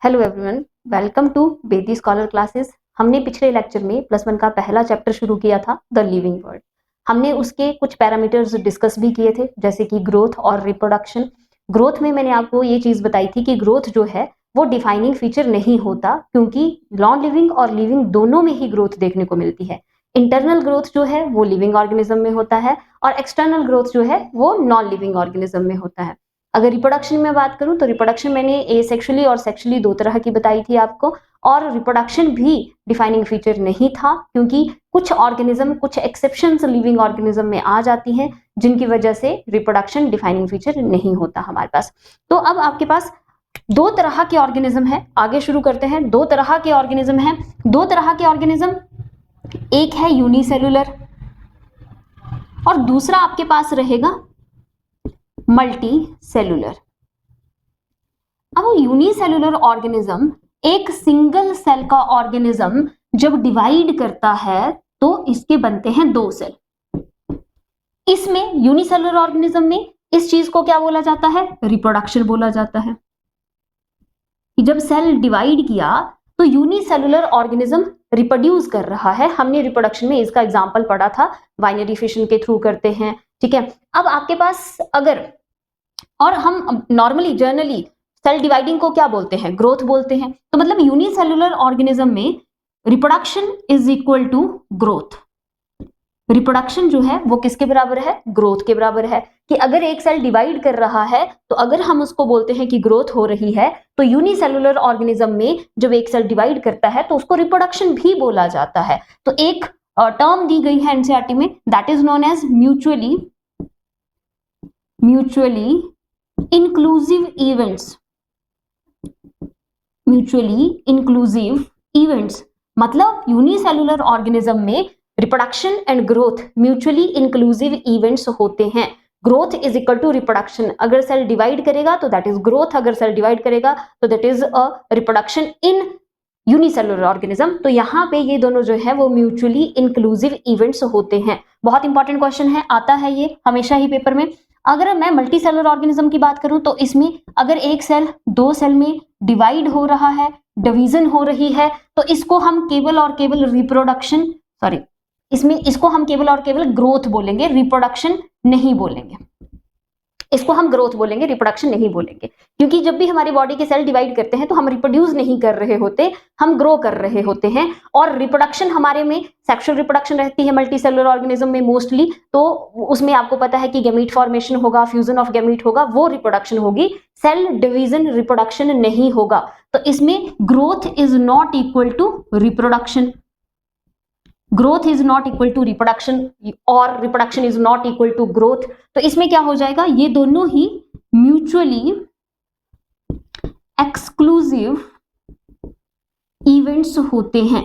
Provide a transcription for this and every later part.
Hello everyone, welcome to Bedi scholar classes. हमने पिछले lecture में +1 का पहला चैप्टर शुरू किया था, द लिविंग वर्ल्ड। हमने उसके कुछ पैरामीटर्स डिस्कस भी किए थे, जैसे कि ग्रोथ और रिप्रोडक्शन। ग्रोथ में मैंने आपको ये चीज बताई थी कि ग्रोथ जो है वो डिफाइनिंग फीचर नहीं होता, क्योंकि नॉन लिविंग और लिविंग दोनों में ही ग्रोथ देखने को मिलती है। इंटरनल ग्रोथ जो है वो लिविंग ऑर्गेनिज्म में होता है और एक्सटर्नल ग्रोथ जो है वो नॉन लिविंग ऑर्गेनिज्म में होता है। अगर रिप्रोडक्शन में बात करूं तो रिप्रोडक्शन मैंने एसेक्सुअली और सेक्सुअली दो तरह की बताई थी आपको, और रिप्रोडक्शन भी डिफाइनिंग फीचर नहीं था, क्योंकि कुछ ऑर्गेनिज्म, कुछ एक्सेप्शंस लिविंग ऑर्गेनिज्म में आ जाती हैं, जिनकी वजह से रिप्रोडक्शन डिफाइनिंग फीचर नहीं होता हमारे पास। तो अब आपके पास दो तरह के ऑर्गेनिज्म है, आगे शुरू करते हैं। दो तरह के ऑर्गेनिज्म है, दो तरह के ऑर्गेनिज्म, एक है यूनिसेलुलर और दूसरा आपके पास रहेगा मल्टी सेलुलर। अब यूनिसेलुलर ऑर्गेनिज्म एक सिंगल सेल का ऑर्गेनिज्म जब डिवाइड करता है तो इसके बनते हैं दो सेल। इसमें यूनिसेलुलर ऑर्गेनिज्म में इस चीज को क्या बोला जाता है? रिप्रोडक्शन बोला जाता है। जब सेल डिवाइड किया तो यूनिसेलुलर ऑर्गेनिज्म रिप्रोड्यूस कर रहा है। हमने रिप्रोडक्शन में इसका एग्जांपल पढ़ा था, बाइनरी फिशन के थ्रू करते हैं, ठीक है। अब आपके पास अगर, और हम नॉर्मली जनरली सेल डिवाइडिंग को क्या बोलते हैं? ग्रोथ बोलते हैं। तो मतलब यूनिसेलुलर ऑर्गेनिज्म में reproduction is equal to growth. Reproduction जो है वो किसके बराबर है? ग्रोथ के बराबर है। कि अगर एक सेल डिवाइड कर रहा है तो अगर हम उसको बोलते हैं कि ग्रोथ हो रही है, तो यूनिसेलुलर ऑर्गेनिज्म में जब एक सेल डिवाइड करता है तो उसको रिप्रोडक्शन भी बोला जाता है। तो एक टर्म दी गई है एनसीईआरटी में, that is known as mutually inclusive events. Mutually inclusive events मतलब यूनिसेलुलर ऑर्गेनिज्म में reproduction and growth mutually inclusive events होते हैं। Growth is equal to reproduction. अगर सेल डिवाइड करेगा तो दैट इज ग्रोथ, अगर सेल डिवाइड करेगा तो that is a reproduction in unicellular organism. तो यहाँ पे ये दोनों जो है वो म्यूचुअली इंक्लूसिव इवेंट्स होते हैं। बहुत इंपॉर्टेंट क्वेश्चन है, आता है ये हमेशा ही पेपर में। अगर मैं मल्टी सेलुलर ऑर्गेनिज्म की बात करूं तो इसमें अगर एक सेल दो सेल में डिवाइड हो रहा है, डिवीजन हो रही है, तो इसको हम केवल और केवल रिप्रोडक्शन, सॉरी, इसमें इसको हम केवल और केवल ग्रोथ बोलेंगे, रिप्रोडक्शन नहीं बोलेंगे। इसको हम ग्रोथ बोलेंगे, रिप्रोडक्शन नहीं बोलेंगे, क्योंकि जब भी हमारी बॉडी के सेल डिवाइड करते हैं तो हम रिप्रोड्यूस नहीं कर रहे होते, हम ग्रो कर रहे होते हैं। और रिप्रोडक्शन हमारे में सेक्सुअल रिप्रोडक्शन रहती है मल्टी सेलुलर ऑर्गेनिज्म में मोस्टली, तो उसमें आपको पता है कि गैमीट फॉर्मेशन होगा, फ्यूजन ऑफ गैमीट होगा, वो रिप्रोडक्शन होगी, सेल डिवीजन रिप्रोडक्शन नहीं होगा। तो इसमें growth is not equal to reproduction, growth is not equal to reproduction और reproduction is not equal to growth. तो इसमें क्या हो जाएगा? ये दोनों ही म्यूचुअली एक्सक्लूसिव इवेंट्स होते हैं।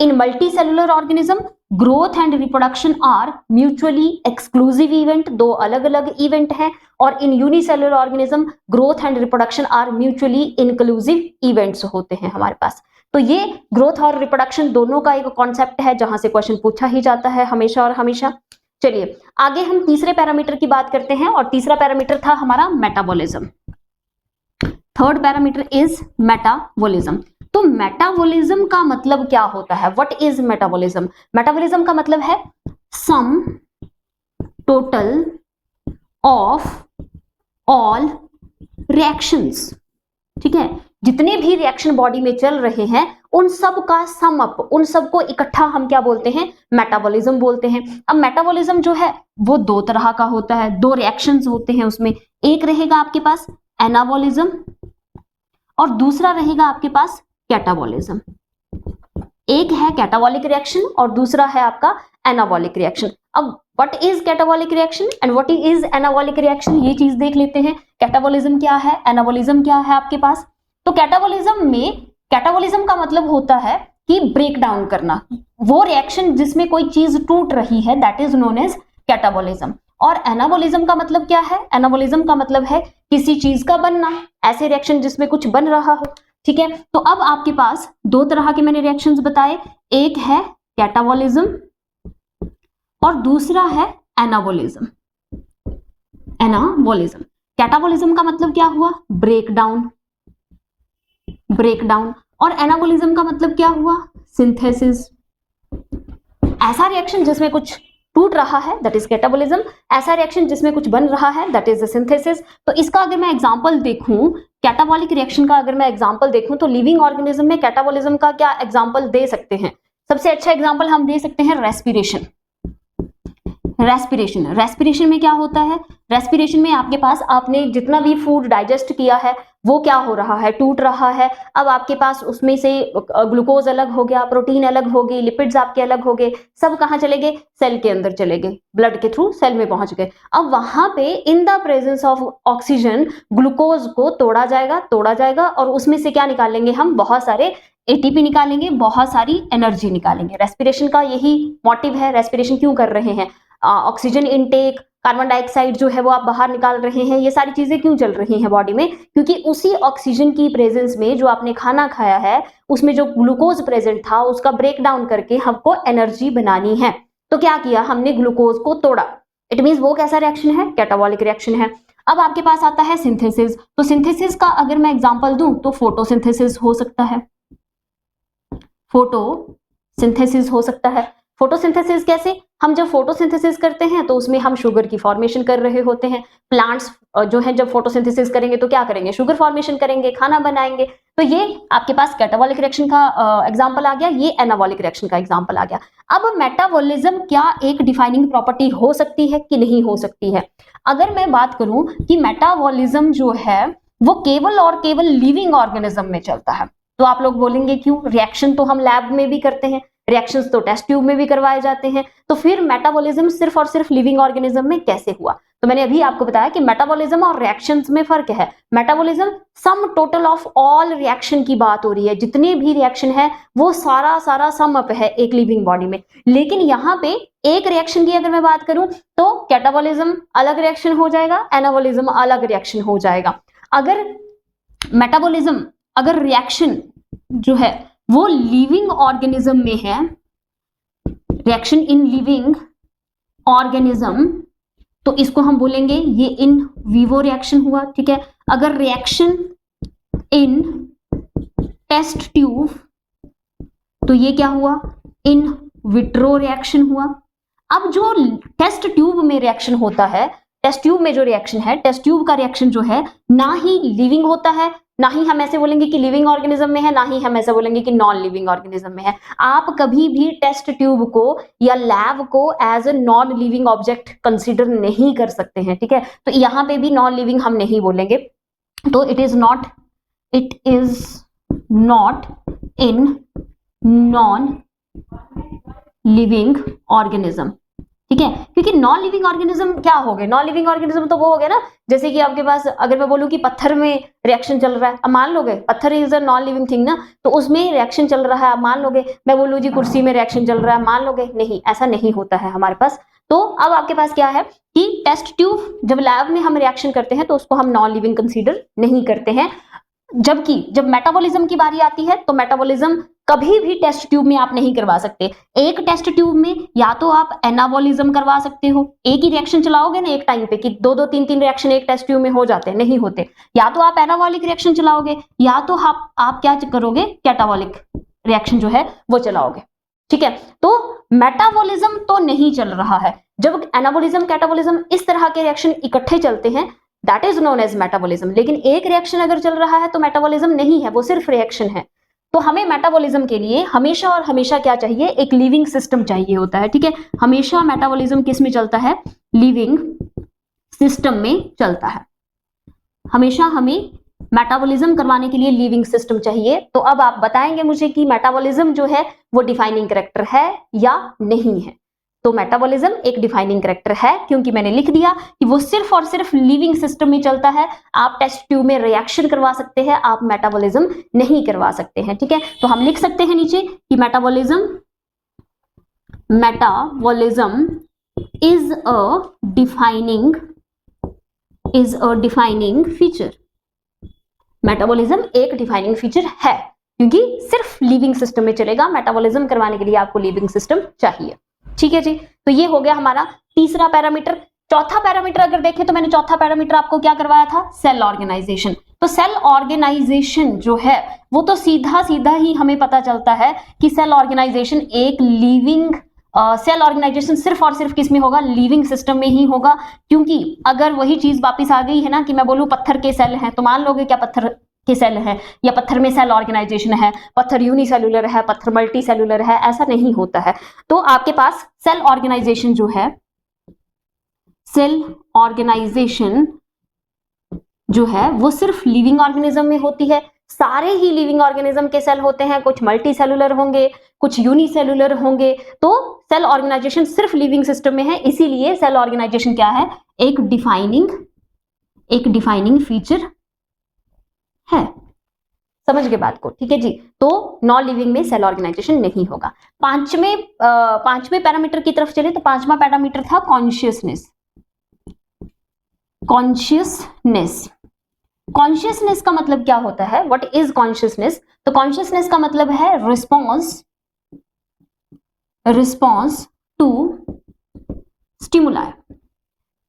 In multi cellular organism growth and reproduction are mutually exclusive event, दो अलग अलग इवेंट हैं। और in unicellular organism growth and reproduction are mutually inclusive events होते हैं हमारे पास। तो ये ग्रोथ और रिप्रोडक्शन दोनों का एक कॉन्सेप्ट है जहां से क्वेश्चन पूछा ही जाता है हमेशा और हमेशा। चलिए आगे हम तीसरे पैरामीटर की बात करते हैं, और तीसरा पैरामीटर था हमारा metabolism. Third parameter is metabolism. तो मेटाबॉलिज्म का मतलब क्या होता है? What is metabolism? मेटाबॉलिज्म का मतलब है sum total of all reactions, ठीक है। जितने भी रिएक्शन बॉडी में चल रहे हैं उन सब का सम अप, उन सबको इकट्ठा हम क्या बोलते हैं? मेटाबॉलिज्म बोलते हैं। अब मेटाबॉलिज्म जो है वो दो तरह का होता है, दो रिएक्शंस होते हैं उसमें। एक रहेगा आपके पास एनाबॉलिज्म और दूसरा रहेगा आपके पास कैटाबॉलिज्म। एक है कैटाबॉलिक रिएक्शन और दूसरा है आपका एनाबॉलिक रिएक्शन। अब what is catabolic reaction and what is anabolic reaction, ये चीज देख लेते हैं। कैटाबॉलिज्म क्या है, एनाबॉलिज्म क्या है आपके पास? तो कैटाबॉलिज्म में, कैटाबॉलिज्म का मतलब होता है कि ब्रेक डाउन करना, वो रिएक्शन जिसमें कोई चीज टूट रही है, that is known as catabolism. और एनाबॉलिज्म का मतलब क्या है? एनाबॉलिज्म का मतलब है किसी चीज का बनना, ऐसे रिएक्शन जिसमें कुछ बन रहा हो, ठीक है। तो अब आपके पास दो तरह के मैंने रिएक्शंस बताए, एक है कैटाबॉलिज्म और दूसरा है एनाबॉलिज्म। एनाबॉलिज्म, कैटाबॉलिज्म का मतलब क्या हुआ? Break down, break down. और एनाबॉलिज्म का मतलब क्या हुआ? सिंथेसिस। ऐसा रिएक्शन जिसमें कुछ टूट रहा है दैट इज कैटाबॉलिज्म, ऐसा रिएक्शन जिसमें कुछ बन रहा है दैट इज सिंथेसिस। तो इसका अगर मैं एग्जांपल देखूं, कैटाबॉलिक रिएक्शन का अगर मैं एग्जांपल देखूं तो लिविंग ऑर्गेनिज्म में कैटाबॉलिज्म का क्या एग्जांपल दे सकते हैं? सबसे अच्छा एग्जांपल हम दे सकते हैं रेस्पिरेशन। रेस्पिरेशन में क्या होता है? रेस्पिरेशन में आपके पास आपने जितना भी फूड डाइजेस्ट किया है वो क्या हो रहा है? टूट रहा है। अब आपके पास उसमें से ग्लूकोज अलग हो गया, प्रोटीन अलग हो गई, लिपिड्स आपके अलग हो गए, सब कहाँ चले गए? सेल के अंदर चले गए, ब्लड के थ्रू सेल में पहुंच गए। अब वहां पे in the presence of oxygen glucose को तोड़ा जाएगा और उसमें से क्या निकालेंगे हम? बहुत सारे एटीपी निकालेंगे, बहुत सारी एनर्जी निकालेंगे। रेस्पिरेशन का यही मोटिव है। रेस्पिरेशन क्यों कर रहे हैं? ऑक्सीजन इनटेक, कार्बन डाइऑक्साइड जो है वो आप बाहर निकाल रहे हैं, ये सारी चीजें क्यों चल रही हैं बॉडी में? क्योंकि उसी ऑक्सीजन की प्रेजेंस में जो आपने खाना खाया है उसमें जो ग्लूकोज प्रेजेंट था उसका ब्रेक डाउन करके हमको एनर्जी बनानी है। तो क्या किया हमने? ग्लूकोज को तोड़ा। इट मींस वो कैसा रिएक्शन है? कैटाबॉलिक रिएक्शन है। अब आपके पास आता है सिंथेसिस। तो सिंथेसिस का अगर मैं एग्जांपल दूं तो फोटोसिंथेसिस हो सकता है। फोटोसिंथेसिस हो सकता है। फोटोसिंथेसिस कैसे? हम जब फोटोसिंथेसिस करते हैं तो उसमें हम शुगर की फॉर्मेशन कर रहे होते हैं। प्लांट्स जो है जब फोटोसिंथेसिस करेंगे तो क्या करेंगे? शुगर फॉर्मेशन करेंगे, खाना बनाएंगे। तो ये आपके पास कैटाबॉलिक रिएक्शन का एग्जांपल आ गया, ये एनाबॉलिक रिएक्शन का एग्जांपल आ गया। अब मेटाबॉलिज्म क्या एक डिफाइनिंग प्रॉपर्टी हो सकती है कि नहीं हो सकती है? अगर मैं बात करूं कि मेटाबॉलिज्म जो है वो केवल और केवल लिविंग ऑर्गेनिज्म में चलता है, तो आप लोग बोलेंगे क्यों? रिएक्शन तो हम लैब में भी करते हैं, रिएक्शंस तो टेस्ट ट्यूब में भी करवाए जाते हैं, तो फिर मेटाबॉलिज्म सिर्फ और सिर्फ लिविंग ऑर्गेनिज्म में कैसे हुआ? तो मैंने अभी आपको बताया कि मेटाबॉलिज्म और रिएक्शंस में फर्क है। Metabolism sum total of all reaction की बात हो रही है, जितने भी रिएक्शन है वो सारा सम अप है एक लिविंग बॉडी में। लेकिन यहाँ पे एक रिएक्शन की अगर मैं बात करूं तो कैटाबॉलिज्म अलग रिएक्शन हो जाएगा, एनाबॉलिज्म अलग रिएक्शन हो जाएगा। अगर मेटाबॉलिज्म, अगर रिएक्शन जो है वो लिविंग ऑर्गेनिज्म में है, रिएक्शन इन लिविंग ऑर्गेनिज्म, तो इसको हम बोलेंगे ये इन विवो रिएक्शन हुआ, ठीक है। अगर रिएक्शन इन टेस्ट ट्यूब तो ये क्या हुआ? इन विट्रो रिएक्शन हुआ। अब जो टेस्ट ट्यूब में रिएक्शन होता है, टेस्ट ट्यूब में जो रिएक्शन है, टेस्ट ट्यूब का रिएक्शन जो है ना ही लिविंग होता है, ना ही हम ऐसे बोलेंगे कि लिविंग ऑर्गेनिज्म में है, ना ही हम ऐसे बोलेंगे कि नॉन लिविंग ऑर्गेनिज्म में है। आप कभी भी टेस्ट ट्यूब को या लैब को as a non living object consider नहीं कर सकते हैं, ठीक है। तो यहाँ पे भी नॉन लिविंग हम नहीं बोलेंगे। तो it is not in non living organism, ठीक है। क्योंकि नॉन लिविंग ऑर्गेनिज्म क्या हो गए? नॉन लिविंग ऑर्गेनिज्म तो वो हो गया ना, जैसे कि आपके पास अगर मैं बोलूं कि पत्थर में रिएक्शन चल रहा है, अब मान लोगे पत्थर is a non living thing ना, तो उसमें रिएक्शन चल रहा है, आप मान लोगे। मैं बोलूं जी कुर्सी में रिएक्शन चल रहा है, मान लोगे? नहीं, ऐसा नहीं होता है हमारे पास। तो अब आपके पास क्या है कि टेस्ट ट्यूब जब लैब में हम रिएक्शन करते हैं तो उसको हम नॉन लिविंग कंसीडर नहीं करते हैं। जबकि जब मेटाबॉलिज्म की बारी आती है तो मेटाबॉलिज्म कभी भी टेस्ट ट्यूब में आप नहीं करवा सकते। एक टेस्ट ट्यूब में या तो आप एनाबॉलिज्म करवा सकते हो, एक ही रिएक्शन चलाओगे ना एक टाइम पे कि दो तीन रिएक्शन एक टेस्ट ट्यूब में हो जाते हैं, नहीं होते। या तो आप एनाबॉलिक रिएक्शन चलाओगे या तो आप क्या करोगे? कैटाबॉलिक रिएक्शन जो है वो चलाओगे, ठीक है। तो मेटाबॉलिज्म तो नहीं चल रहा है। जब एनाबॉलिज्म कैटाबॉलिज्म इस तरह के रिएक्शन इकट्ठे चलते हैं that is known as metabolism. लेकिन एक रिएक्शन अगर चल रहा है तो मेटाबॉलिज्म नहीं है, वो सिर्फ रिएक्शन है। तो हमें मेटाबॉलिज्म के लिए हमेशा और हमेशा क्या चाहिए? एक लिविंग सिस्टम चाहिए होता है, ठीक है। हमेशा मेटाबॉलिज्म किस में चलता है? लिविंग सिस्टम में चलता है। हमेशा हमें मेटाबॉलिज्म करवाने के लिए लिविंग सिस्टम चाहिए। तो अब आप बताएंगे मुझे कि मेटाबॉलिज्म जो है वो डिफाइनिंग कैरेक्टर है या नहीं है? तो मेटाबॉलिज्म एक डिफाइनिंग कैरेक्टर है, क्योंकि मैंने लिख दिया कि वो सिर्फ और सिर्फ लिविंग सिस्टम में चलता है। आप टेस्ट ट्यूब में रिएक्शन करवा सकते हैं, आप मेटाबॉलिज्म नहीं करवा सकते हैं, ठीक है। तो हम लिख सकते हैं नीचे कि metabolism is a defining feature. Metabolism एक डिफाइनिंग फीचर है, क्योंकि सिर्फ लिविंग सिस्टम में चलेगा। मेटाबॉलिज्म करवाने के लिए आपको लिविंग सिस्टम चाहिए, ठीक है जी। तो ये हो गया हमारा तीसरा पैरामीटर। चौथा पैरामीटर अगर देखें तो मैंने चौथा पैरामीटर आपको क्या करवाया था, सेल ऑर्गेनाइजेशन। तो सेल ऑर्गेनाइजेशन जो है वो तो सीधा सीधा ही हमें पता चलता है कि सेल ऑर्गेनाइजेशन एक लिविंग सेल ऑर्गेनाइजेशन सिर्फ और सिर्फ किस में होगा, लिविंग सिस्टम में ही होगा। क्योंकि अगर वही चीज वापिस आ गई है ना कि मैं बोलूं पत्थर के सेल हैं, तो मान लोगे क्या पत्थर के सेल है या पत्थर में सेल ऑर्गेनाइजेशन है, पत्थर यूनिसेलुलर है, पत्थर मल्टी सेलुलर है, ऐसा नहीं होता है। तो आपके पास सेल ऑर्गेनाइजेशन जो है, सेल ऑर्गेनाइजेशन जो है वो सिर्फ लिविंग ऑर्गेनिज्म में होती है। सारे ही लिविंग ऑर्गेनिज्म के सेल होते हैं, कुछ मल्टी सेलुलर होंगे, कुछ यूनिसेलुलर होंगे। तो सेल ऑर्गेनाइजेशन सिर्फ लिविंग सिस्टम में है, इसीलिए सेल ऑर्गेनाइजेशन क्या है, एक डिफाइनिंग फीचर है। समझ गए बात को, ठीक है जी। तो नॉन लिविंग में सेल ऑर्गेनाइजेशन नहीं होगा। पांचवें पैरामीटर की तरफ चले तो पांचवा पैरामीटर था कॉन्शियसनेस। कॉन्शियसनेस का मतलब क्या होता है, व्हाट इज कॉन्शियसनेस? तो कॉन्शियसनेस का मतलब है रिस्पॉन्स टू स्टिमुलाई।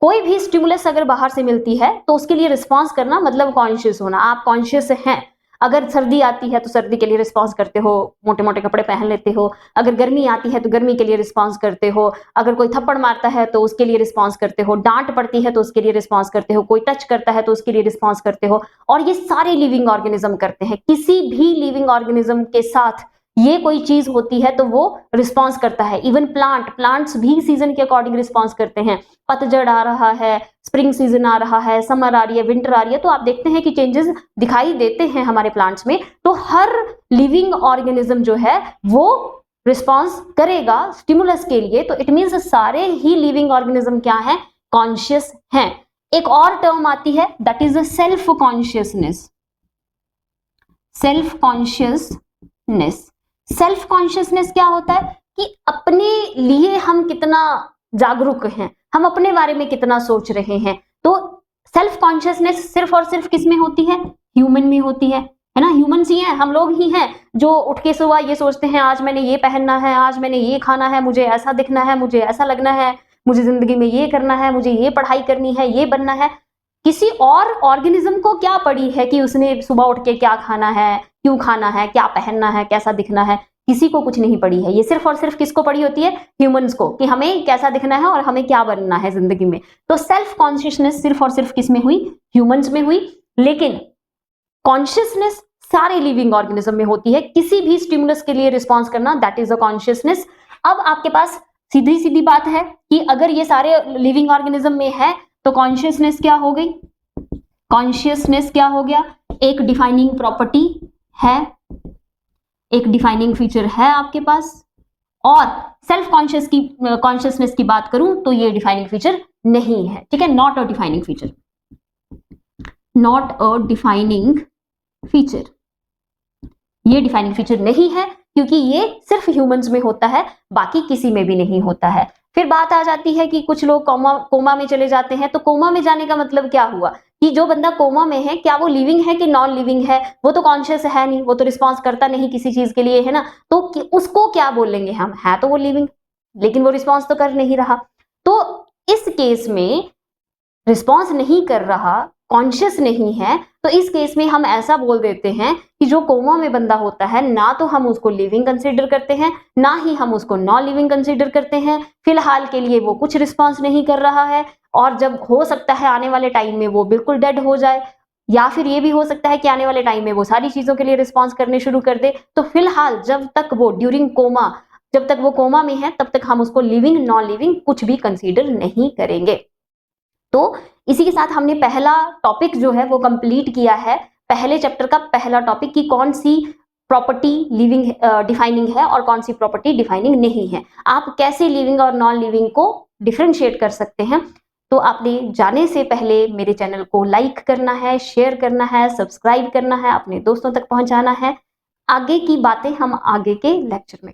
कोई भी स्टिमुलस अगर बाहर से मिलती है तो उसके लिए रिस्पॉन्स करना मतलब कॉन्शियस होना। आप कॉन्शियस हैं, अगर सर्दी आती है तो सर्दी के लिए रिस्पॉन्स करते हो, मोटे मोटे कपड़े पहन लेते हो। अगर गर्मी आती है तो गर्मी के लिए रिस्पॉन्स करते हो। अगर कोई थप्पड़ मारता है तो उसके लिए रिस्पॉन्स करते हो। डांट पड़ती है तो उसके लिए रिस्पॉन्स करते हो। कोई टच करता है तो उसके लिए रिस्पॉन्स करते हो। और ये सारे लिविंग ऑर्गेनिज्म करते हैं। किसी भी लिविंग ऑर्गेनिज्म के साथ ये कोई चीज होती है तो वो रिस्पॉन्स करता है। इवन प्लांट्स भी सीजन के अकॉर्डिंग रिस्पॉन्स करते हैं। पतझड़ आ रहा है, स्प्रिंग सीजन आ रहा है, समर आ रही है, विंटर आ रही है, तो आप देखते हैं कि चेंजेस दिखाई देते हैं हमारे प्लांट्स में। तो हर लिविंग ऑर्गेनिज्म जो है वो रिस्पॉन्स करेगा स्टिमुलस के लिए। तो इट मीन्स सारे ही लिविंग ऑर्गेनिज्म क्या है, कॉन्शियस हैं। एक और टर्म आती है that is self consciousness. Self consciousness क्या होता है कि अपने लिए हम कितना जागरूक हैं, हम अपने बारे में कितना सोच रहे हैं। तो सेल्फ कॉन्शियसनेस सिर्फ और सिर्फ किस में होती है, ह्यूमन में होती है ना। ह्यूमंस ही हैं, हम लोग ही हैं जो उठ के सुबह ये सोचते हैं आज मैंने ये पहनना है, आज मैंने ये खाना है, मुझे ऐसा दिखना है, मुझे ऐसा लगना है, मुझे जिंदगी में ये करना है, मुझे ये पढ़ाई करनी है, ये बनना है। किसी और ऑर्गेनिज्म को क्या पड़ी है कि उसने सुबह उठ के क्या खाना है, क्यों खाना है, क्या पहनना है, कैसा दिखना है, किसी को कुछ नहीं पड़ी है। ये सिर्फ और सिर्फ किसको पड़ी होती है, ह्यूमंस को, कि हमें कैसा दिखना है और हमें क्या बनना है जिंदगी में। तो सेल्फ कॉन्शियसनेस सिर्फ और सिर्फ किस में हुई, ह्यूमंस में हुई। लेकिन कॉन्शियसनेस सारे लिविंग ऑर्गेनिज्म में होती है। किसी भी स्टिमुलस के लिए रिस्पॉन्स करना, दैट इज अ कॉन्शियसनेस। अब आपके पास सीधी सीधी बात है कि अगर ये सारे लिविंग ऑर्गेनिज्म में है तो कॉन्शियसनेस क्या हो गई, कॉन्शियसनेस क्या हो गया, एक डिफाइनिंग प्रॉपर्टी है, एक डिफाइनिंग फीचर है आपके पास। और सेल्फ कॉन्शियसनेस की बात करूं तो ये डिफाइनिंग फीचर नहीं है, ठीक है, not a defining feature, not a defining feature. ये डिफाइनिंग फीचर नहीं है क्योंकि ये सिर्फ ह्यूमंस में होता है, बाकी किसी में भी नहीं होता है। फिर बात आ जाती है कि कुछ लोग कोमा में चले जाते हैं। तो कोमा में जाने का मतलब क्या हुआ कि जो बंदा कोमा में है क्या वो लिविंग है कि नॉन लिविंग है, वो तो कॉन्शियस है नहीं, वो तो रिस्पॉन्स करता नहीं किसी चीज के लिए, है ना। तो उसको क्या बोलेंगे हम, है तो वो लिविंग लेकिन वो रिस्पॉन्स तो कर नहीं रहा। तो इस केस में रिस्पॉन्स नहीं कर रहा, कॉन्शियस नहीं है, तो इस केस में हम ऐसा बोल देते हैं कि जो कोमा में बंदा होता है ना तो हम उसको लिविंग कंसीडर करते हैं, ना ही हम उसको नॉन लिविंग कंसीडर करते हैं। फिलहाल के लिए वो कुछ रिस्पॉन्स नहीं कर रहा है और जब हो सकता है आने वाले टाइम में वो बिल्कुल डेड हो जाए, या फिर ये भी हो सकता है कि आने वाले टाइम में वो सारी चीजों के लिए रिस्पॉन्स करने शुरू कर दे। तो फिलहाल जब तक वो ड्यूरिंग कोमा, जब तक वो कोमा में है तब तक हम उसको लिविंग नॉन लिविंग कुछ भी कंसीडर नहीं करेंगे। तो इसी के साथ हमने पहला टॉपिक जो है वो कंप्लीट किया है, पहले चैप्टर का पहला टॉपिक, कि कौन सी प्रॉपर्टी लिविंग डिफाइनिंग है और कौन सी प्रॉपर्टी डिफाइनिंग नहीं है। आप कैसे लिविंग और नॉन लिविंग को डिफरेंशिएट कर सकते हैं। तो आपने जाने से पहले मेरे चैनल को लाइक करना है, शेयर करना है, सब्सक्राइब करना है, अपने दोस्तों तक पहुंचाना है। आगे की बातें हम आगे के लेक्चर में